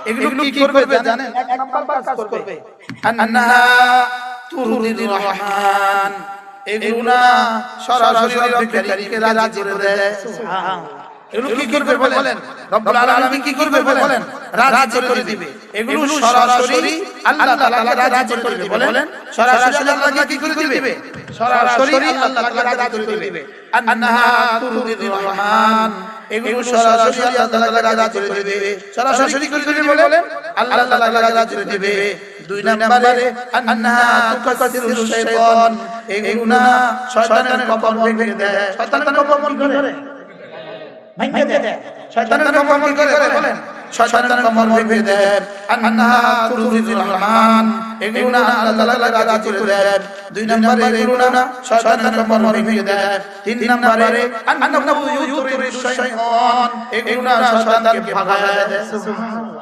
এগুলো কি করবে জানেন? এক নাম্বার কাজ করবে আন্নাহা তুরদির রহমান, এগুলো না সরাসরি রব্বুল কারীমকে রাজি করে দেয়। সুবহানাল্লাহ। এগুলো কি করবে বলেন? রব্বুল আলামিন কি করবে বলেন? রাজি করে দিবে। এগুলো সরাসরি আল্লাহ তাআলাকে রাজি করে দিবে। বলেন সরাসরি আল্লাহকে কি করে দিবে? সরাসরি আল্লাহ তাআলাকে রাজি করে দিবে। আন্নাহা তুরদির রহমান, এগুলো সরাসরি আল্লাহ তাআলাকে রাজি করে দিবে। সরাসরি করে দিবে বলেন আল্লাহ তাআলাকে রাজি করে দিবে। দুই নম্বরে আন্নাহা তুকাসসিরুশ শাইতান, এগুলো না শয়তানের কপাল ভেঙে দেয়। শয়তানের কপাল কি করে? ভেঙে দেয়। শয়তানের কপাল কি করে বলেন? শয়তানের কপাল ভেঙে দেয়। আন্নাহা তুরদির রহমান, এগুলো না আল্লাহ তাআলাকে রাজি করে দেয়। দুই নম্বরে এগুলো না শয়তানের কপাল ভেঙে দেয়। তিন নম্বরে আন্নাহু ইউতিরুশ শাইতান, এগুলো না শয়তানকে ভাগায় দেয়। সুবহানাল্লাহ।